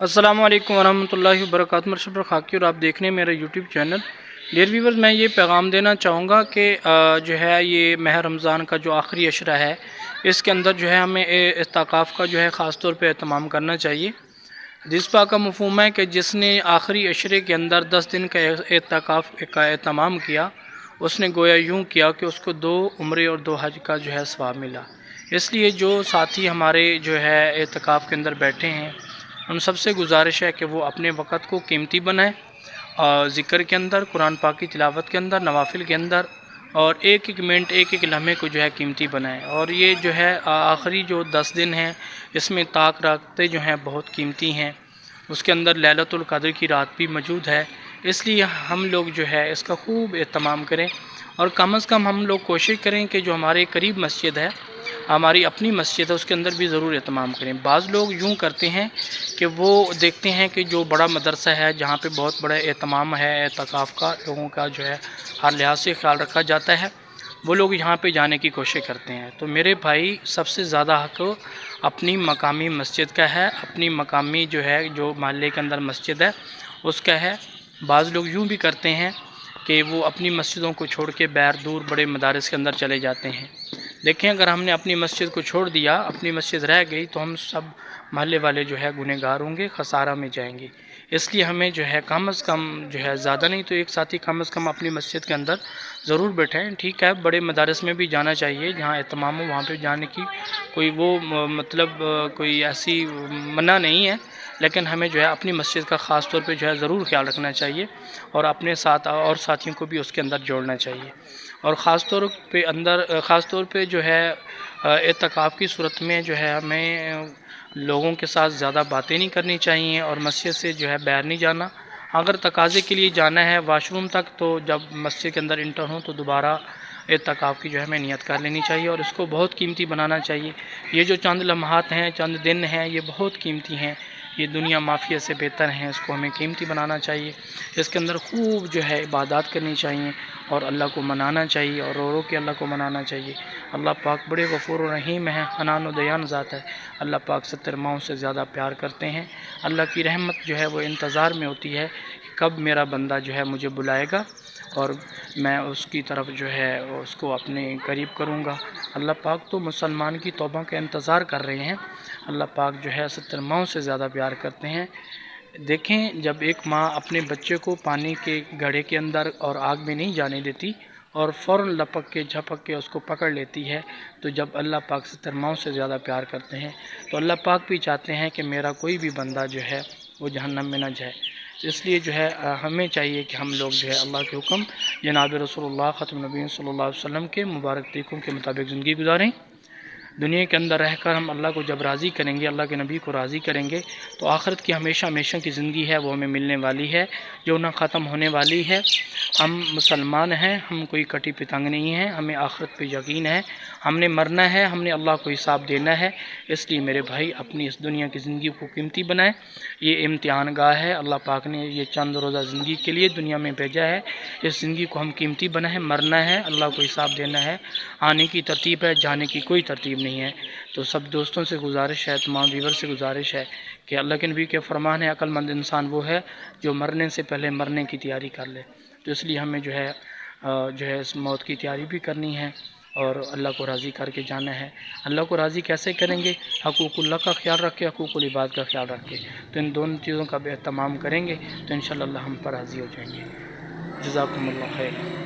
अस्सलामु अलैकुम वरहमतुल्लाहि वबरकातुहू। मर्हबा खाकी और आप देख रहे हैं मेरा यूट्यूब चैनल। डियर व्यूवर्स, मैं ये पैगाम देना चाहूँगा कि जो है ये माह रमज़ान का जो आखिरी अशरा है, इसके अंदर जो है हमें इत्तिकाफ़ का जो है ख़ास तौर पे एहतमाम करना चाहिए। हदीस पाक का मफ़हूम है कि जिसने आखिरी अशरे के अंदर 10 दिन का इत्तिकाफ़ का एहतमाम किया, उसने गोया यूँ किया कि उसको 2 उम्रे और 2 हज का जो है सवाब मिला। इसलिए जो साथी हमारे जो है इत्तिकाफ़ के अंदर बैठे हैं, उन सबसे गुजारिश है कि वो अपने वक़्त को कीमती बनाएं और ज़िक्र के अंदर, कुरान पाक की तिलावत के अंदर, नवाफिल के अंदर, और एक एक मिनट, एक एक लम्हे को जो है कीमती बनाएं। और ये जो है आखिरी जो 10 दिन हैं, इसमें ताक रातें जो हैं बहुत कीमती हैं। उसके अंदर लैलतुल क़द्र की रात भी मौजूद है। इसलिए हम लोग जो है इसका खूब एहतमाम करें और कम अज़ कम हम लोग कोशिश करें कि जो हमारे करीब मस्जिद है, हमारी अपनी मस्जिद है, उसके अंदर भी ज़रूर एहतमाम करें। बाज़ लोग यूँ करते हैं कि वो देखते हैं कि जो बड़ा मदरसा है, जहाँ पे बहुत बड़ा एहतमाम है एहतिकाफ़ का, लोगों का जो है हर लिहाज से ख्याल रखा जाता है, वो लोग यहाँ पे जाने की कोशिश करते हैं। तो मेरे भाई, सबसे ज़्यादा हक़ अपनी मकामी मस्जिद का है, अपनी मकामी जो है जो महल्ले के अंदर मस्जिद है उसका है। बाज़ लोग यूँ भी करते हैं कि वो अपनी मस्जिदों को छोड़ के बैर दूर बड़े मदारिस के अंदर चले जाते हैं। देखें, अगर हमने अपनी मस्जिद को छोड़ दिया, अपनी मस्जिद रह गई, तो हम सब महल्ले वाले जो है गुनहगार होंगे, खसारा में जाएंगे। इसलिए हमें जो है कम अज़ कम जो है, ज़्यादा नहीं तो एक साथी कम अज़ कम अपनी मस्जिद के अंदर ज़रूर बैठें। ठीक है, बड़े मदारिस में भी जाना चाहिए, जहाँ एहतमाम हो वहाँ पे जाने की कोई वो मतलब कोई ऐसी मना नहीं है, लेकिन हमें जो है अपनी मस्जिद का ख़ास तौर पे जो है ज़रूर ख्याल रखना चाहिए और अपने साथ और साथियों को भी उसके अंदर जोड़ना चाहिए। और ख़ास तौर पे जो है इत्तिकाफ़ की सूरत में जो है हमें लोगों के साथ ज़्यादा बातें नहीं करनी चाहिए और मस्जिद से जो है बाहर नहीं जाना। अगर तकाज़े के लिए जाना है वाशरूम तक, तो जब मस्जिद के अंदर इंटर हो तो दोबारा इत्तिकाफ़ की जो है हमें नियत कर लेनी चाहिए और इसको बहुत कीमती बनाना चाहिए। ये जो चंद लम्हात हैं, चंद दिन हैं, ये बहुत कीमती हैं। ये दुनिया माफिया से बेहतर हैं, इसको हमें कीमती बनाना चाहिए। इसके अंदर खूब जो है इबादत करनी चाहिए और अल्लाह को मनाना चाहिए और रो रो के अल्लाह को मनाना चाहिए। अल्लाह पाक बड़े गफ़ूर और रहीम हैं, हनान व दयान ज़ात है। अल्लाह पाक 70 माओं से ज़्यादा प्यार करते हैं। अल्लाह की रहमत जो है वो इंतज़ार में होती है कि कब मेरा बंदा जो है मुझे बुलाएगा और मैं उसकी तरफ जो है उसको अपने करीब करूँगा। अल्लाह पाक तो मुसलमान की तौबा का इंतज़ार कर रहे हैं। अल्लाह पाक जो है 70 माओं से ज़्यादा प्यार करते हैं। देखें, जब एक माँ अपने बच्चे को पानी के घड़े के अंदर और आग में नहीं जाने देती और फ़ौरन लपक के झपक के उसको पकड़ लेती है, तो जब अल्लाह पाक 70 माओं से ज़्यादा प्यार करते हैं, तो अल्लाह पाक भी चाहते हैं कि मेरा कोई भी बंदा जो है वो जहन्नम में न जाए। इसलिए जो है हमें चाहिए कि हम लोग जो है अल्लाह के हुक्म जनाब रसूलुल्लाह ख़ातमुन नबीय्यीन सल्लल्लाहु अलैहि वसल्लम के मुबारक तरीक़ों के मुताबिक ज़िंदगी गुजारें। दुनिया के अंदर रहकर हम अल्लाह को जब राज़ी करेंगे, अल्लाह के नबी को राज़ी करेंगे, तो आखिरत की हमेशा हमेशा की ज़िंदगी है वो हमें मिलने वाली है, जो ना ख़त्म होने वाली है। हम मुसलमान हैं, हम कोई कटी पितंग नहीं हैं, हमें आखिरत पे यकीन है। हमने मरना है, हमने अल्लाह को हिसाब देना है। इसलिए मेरे भाई, अपनी इस दुनिया की ज़िंदगी को कीमती बनाएं। ये इम्तिहान गाह है, अल्लाह पाक ने ये चंद रोज़ा ज़िंदगी के लिए दुनिया में भेजा है। इस ज़िंदगी को हम कीमती बनाएं। मरना है, अल्लाह को हिसाब देना है, आने की तरतीब है, जाने की कोई तरतीब नहीं है। तो सब दोस्तों से गुजारिश है, तमाम व्यूवर से गुजारिश है कि अल्लाह के नबी के फरमान है, अक्लमंद इंसान वो है जो मरने से पहले मरने की तैयारी कर ले। तो इसलिए हमें जो है इस मौत की तैयारी भी करनी है और अल्लाह को राज़ी करके जाना है। अल्लाह को राज़ी कैसे करेंगे? हकूक़ुल्लाह का ख्याल रख के, हकूक़ुल इबाद का ख्याल रख के। तो इन दोनों चीज़ों का भी एहतमाम करेंगे तो इंशाअल्लाह हम पर राज़ी हो जाएंगे। जज़ाकुमुल्लाह खैर।